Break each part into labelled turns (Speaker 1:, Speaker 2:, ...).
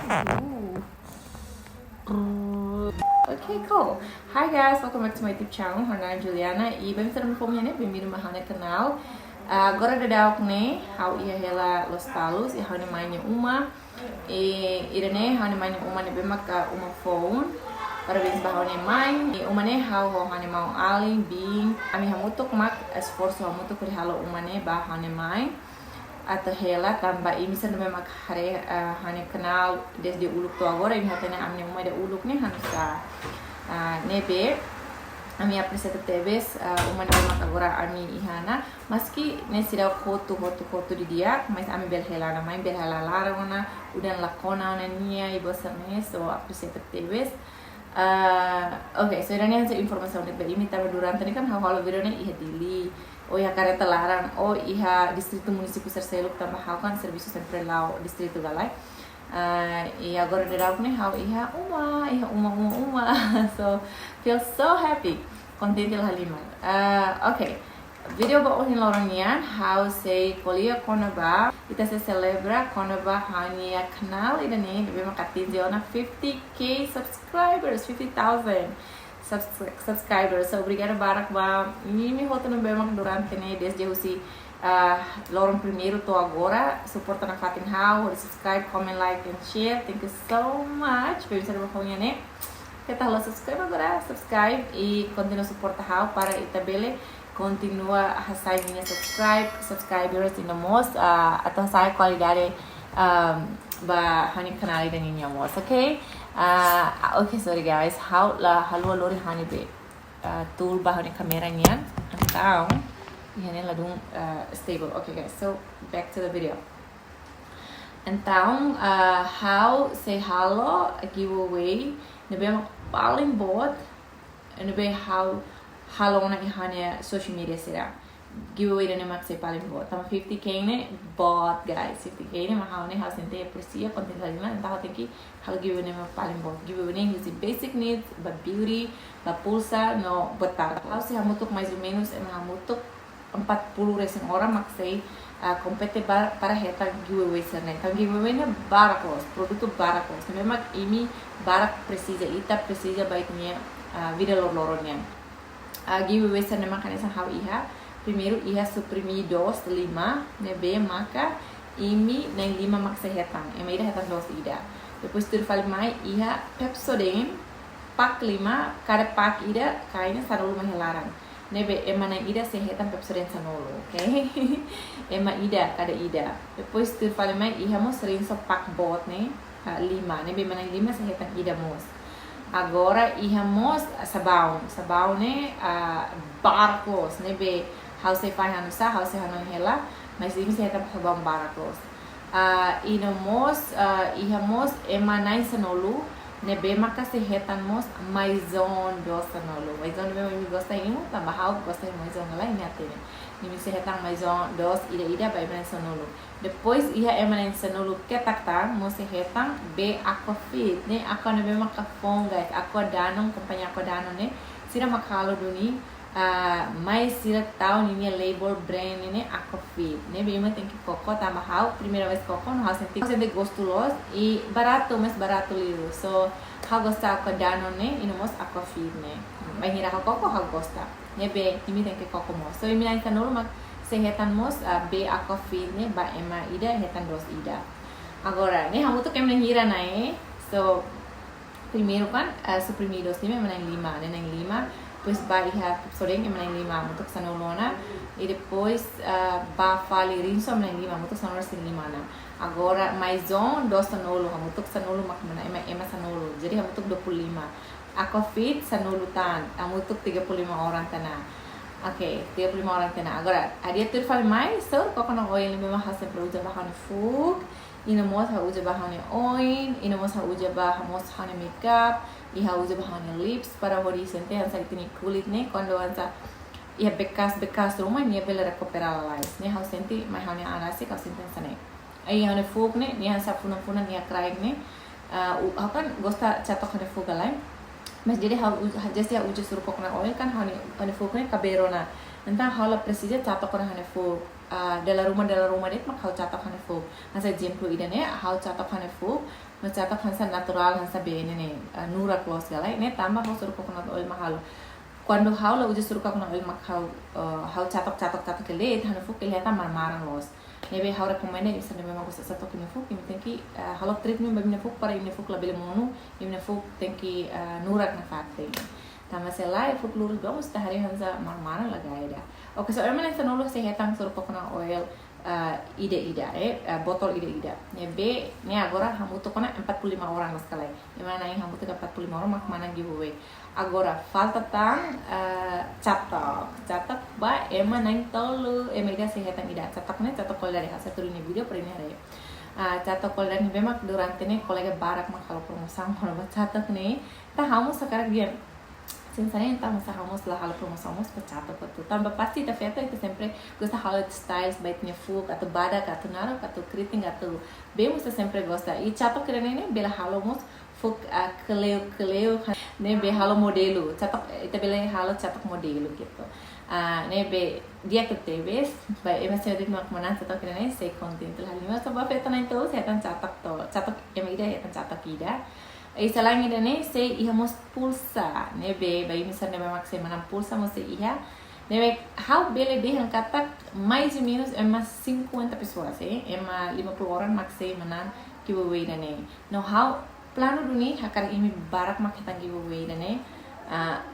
Speaker 1: Okay, cool. Hi guys, welcome back to my YouTube channel, Rona e Juliana. E bem-vindo no povo, né? Bem-vindo ao meu canal. Agora da né, how ia ela los talos e how ne mine uma e irene how ne mine uma ne bemaka uma phone. Parabéns ba how ne mine e uma ne how ne mau alien being. Ami hamutok mak esforço hamutok kuri halo uma ne ba how ne mine. Atau ela tambah ini bisa memang Hare hane kenal desde uluk tu agora ini hatene amne uma de uluk ne hanusa nebe ami apreciata teves uma de memang agora ami ihana meski ne sira foto di dia mas ami belhela na main belhela larona udan lakona na nia e bossa ne so apreciata teves okay, so ini adalah informasi untuk ini tapi durante ini kan hal-hal video ini ia dili o iha careta laran o iha distrito município Sercelo tambah hau kan serviço sempre lá distrito galai e agora derau ne hau iha uma so feel so happy contente lah lima okay, video ba ohin loranian how say kolia konaba ita se celebra konaba hania canal ida ne bema katinziona 50k subscribers 50,000 subscribers. So obrigada barak ba mimi hoto no bemak durante ne desde usi lorong primeiro to agora suporta na fatin how subscribe comment like and share thank you so much bem sabe ba ne kita lo subscribe agora subscribe e continua suporta how para itabele continua hasai minha subscribers in the most atau saya qualidade ba hani canal ida ninha most okay. Okay, sorry guys, how la halua lori hani be tool ba hani kamera niyan então yan la dum stable. Okay guys, so back to the video. Então how say hello giveaway nabe paling bot nabe how hello na ihane social media sira giveaway na mak say paling bot tama 50k ne bot guys 50k ne mahal ne hal sente aprecia content lima então tem que hal giveaway ne mak paling bot giveaway ne using basic needs ba beauty ba pulsa no botar hal se hamutuk mais ou menos hamutuk 40 recém orang mak say kompete para reta giveaway sana então giveaway ne barakos produto barakos memang ini barak precisa ita precisa baiknya vida lorornya giveaway sana makanya hal iha primeiro ia suprimir 5 nebe maka imi nem 5 mak sehetan ema ida hetan 2 ida depois tu fale mai ia pepsodent pak 5 cada pak ida kaina sarulu mahelaran nebe ema nem ida sehetan pepsodent sanolo okay ema ida cada ida depois tu fale mai ia mos rinso pak bot ne 5 nebe ema nem 5 sehetan ida mos agora ia mos sabão ne barcos nebe how se faz hanusa how se hanon hela mas ini saya tak sabang barakos inomos ihamos emanai sanolu nebe maka se hetan mos maison dos sanolu maison me gosta imo tambah how gosta maison lá ini atene ini se hetan maison dos ida by emanai sanolu depois ia emanai sanolu ketaktan mos se hetan be aquafit ne aqua nebe maka fon guys aqua danon companhia aqua danon ne sira makalo duni mais sira tal minha label brand ini aquafit né bem tem que coco tá mahal primeira vez coco no house tem de gostoso e barato mas barato lido so how gosta com dano né e no mos aquafit né vai hira coco how gosta né bem imi tem que coco mos so imi lain kanul mak se hetan mos be aquafit né ba ema ida hetan dos ida agora né hamu tu kem hira nae so primeiro kan suprimidos né menang 5 né nang 5 depois vai soreng yang menang 5 untuk sanolona e depois ba fali rinso menang 5 untuk sanolo sin 5 na agora maison dos sanolo untuk sanolo mak mana ema sanolo jadi untuk 25 aquafit sanolo tan untuk 35 orang tanah okay 35 orang tanah agora adia tu fali mais so coconut oil memang hasil produk bahan food ina mos ha uja bahan oil ina mos ha uja bahan mos hane makeup iha uja bahan lips para hodi sente ansa itini kulit ne quando ansa ia bekas rumah nia bela recuperar lais ne ha senti mai hane anasi ka sente sane ai hane fuk ne nia sa funa nia craig ne kan gosta chatok hane fuk alai mas jadi ha jadi uja suruh coconut oil kan hane fuk ne caberona entah hala precisa chatok hane fuk dalam rumah det mak hau catok hane fu hansa jemplu idane hau catok hane fu catok hansa natural hansa bene ne nura close galai ne tambah hau suruh coconut oil mahal quando hau la uji suruh coconut oil mak hau catok ke le hane fu kelihatan marmaran los nebe hau recommended isa nebe mak gusta satu kini fu kimi tenki halo treatment babine fu para imne fu labile monu imne fu tenki nurak na fatte tama selai fu lurus bagus tahari hansa marmaran lagay da. Oke, so emang yang nolo saya hetang suruh coconut oil ida botol ida. Nebe, ini agora hamuto kona 45 orang sekali. Emang yang hamuto 45 orang mak mana giveaway. Agora falta tang catok ba emang yang tolu ida saya hetang ida. Catok kol dari hasil turun ini video per ini hari. Catok kol dari nebe mak durante nih kolega barak mak kalau promosan kalau buat catok nih, tak hamu sekarang dia Sinceramente, estamos arrumamos lá a promoção, pecata tu. Também pasti da festa itu sempre gosta halo styles baik nya fuk atau badak atau naro atau keriting atau bemos sempre gosta. E chato kerene bela halo mus fuk keleu ne be halo modelo. Chato itu bela halo chato modelo gitu. Ne be dia que teves, vai emang saya mak Manan chato kerene sei contento lah. Lima sebab festa na itu saya tan chato emang ida ya tan chato kida. Isa lang ida ne say ihamos pulsa nebe ba imisa nebe mak say Manan pulsa mo say iha nebe how bele de han katak mais ou menos é umas 50 pessoas ema 50 orang mak say Manan giveaway da ne no how plano duni hakar imi barak mak hitang giveaway da ne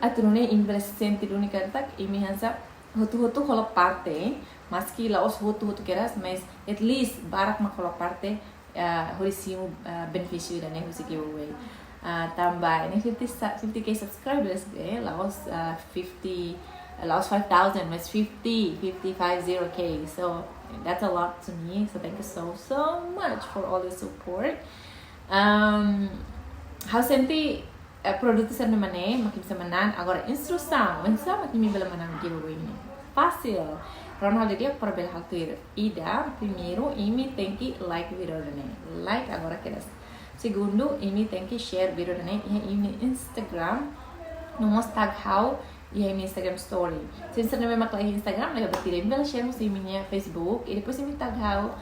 Speaker 1: atrune invest senti duni katak imi hansa hotu holo parte maski laos hotu keras mas at least barak mak holo parte horisimo benefício da ne hosi giveaway tambah ini 50k subscribers laos 5,000 mas 50k so that's a lot to me so thank you so much for all the support how senti Produtu sana mana makin bisa Manan agora Instursaun makin mi bela Manan giveaway ini fácil Rona dia para bela halter ida primeiro imi tem que like video dane like agora queres segundo imi tem que share video dane imi Instagram no tag how e imi Instagram story se você não vai matar Instagram leva bater bela share mus imi Facebook e depois imi tag how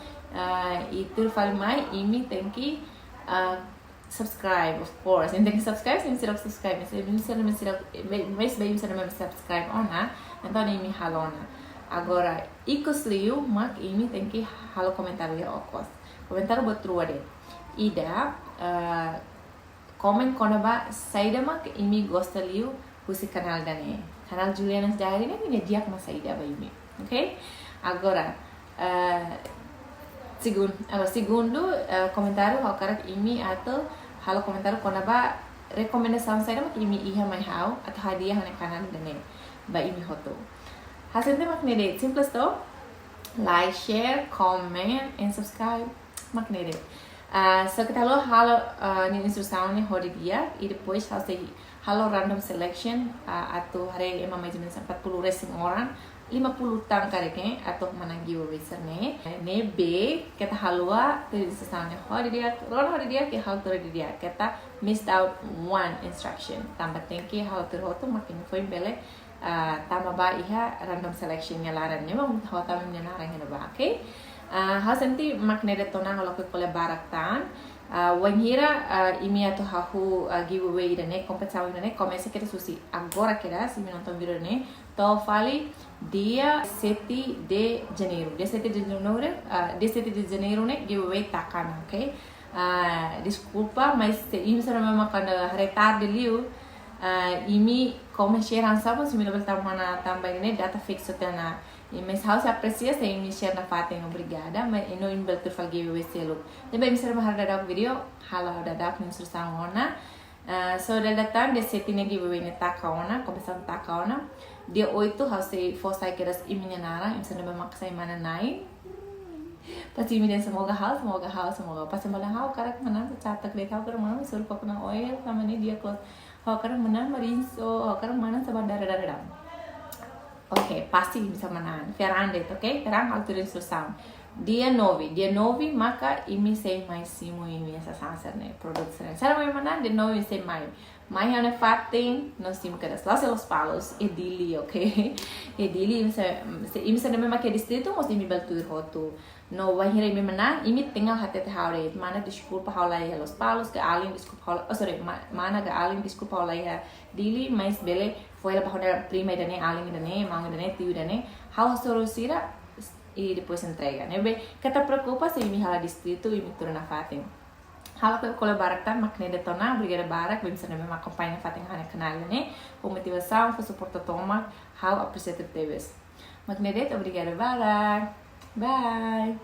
Speaker 1: e tu fala mais imi tem que subscribe of course and tem que subscribe se você não subscribe se você não subscribe ona então imi halona agora ikosliu mak imi tem que halo comentário ya okos comentário buat trua deh ida komen konaba saida mak imi gosta liu husi kanal dane kanal Juliana Jahari ne minha dia com saida ba imi ok agora segundo comentário hakarak imi atau halo comentário konaba rekomendasi saida mak imi iha mai hau atau hadiah hane kanal dane ba imi hoto hasilnya maknede simples toh like share comment and subscribe maknede so kita halo ni Instursaun ni hodi dia e depois halo random selection atau Hare emang mais ou menos 40 racing orang 50 tang kareke atau Manan giveaway serne ne B kita halua dari Instursaun ni hodi dia Rona hodi dia ke hal hodi dia kita missed out one instruction tambah tengki hal terhoto makin foi bele tama ba iha random selection nya laran nya mam hota mem nya narang nya ba okay ha senti maknede tona halo ke kole baraktan wanhira imi atau hahu giveaway dane kompetsaw dane comece que susi agora queira se me nonton video ne to fali dia 7 de janeiro dia 7 de janeiro ne giveaway takana okay desculpa mas imi será mesmo quando retarde liu imi como share ansaba se me lembra mana tambah ini data fixo tena mas how se aprecia se imi share na fatem obrigada mas ino imbel turfal giveaway selo também me será mahar dadak video halo dadak Instursaun Rona so datang dia setting giveaway ni takaona começar takaona dia 8 how se fosse que das imi nara imi será maksai mana nai pasti imi dan semoga pasti malah hal karak Manan catak deh kau kerana Manan suruh coconut oil sama ni dia close hal karak Manan marinso hal karak Manan sama darah. Oke, pasti bisa Manan. Ferrande, oke? Ferang hal tuh Instursaun. Dia 9, maka imi sei mais simo imi essa sansa né produto né. Será mais Manan dia 9 sei mais. Mais é fatem, nós temos que das los palos e dili, ok? E dili imi se mesmo que distrito, mas imi beltur roto. No vai hire imi Manan, imi tinggal hati Hare. Mana desculpa haulai los palos, que alin desculpa haulai, oh sorry, mana que alin desculpa haulai dili, mas bele foi ela para prima dane, alin dane, manga dane, tio dane. Hau soro sira e depois entrega, né? Bem, que te preocupa se imi hala distrito e me turna fatem. Halo ke kolaboratan makne detona obrigada barak bem sana me acompanha fatem hana canal né com motivação for suporta toma how appreciated teves makne det obrigada barak bye.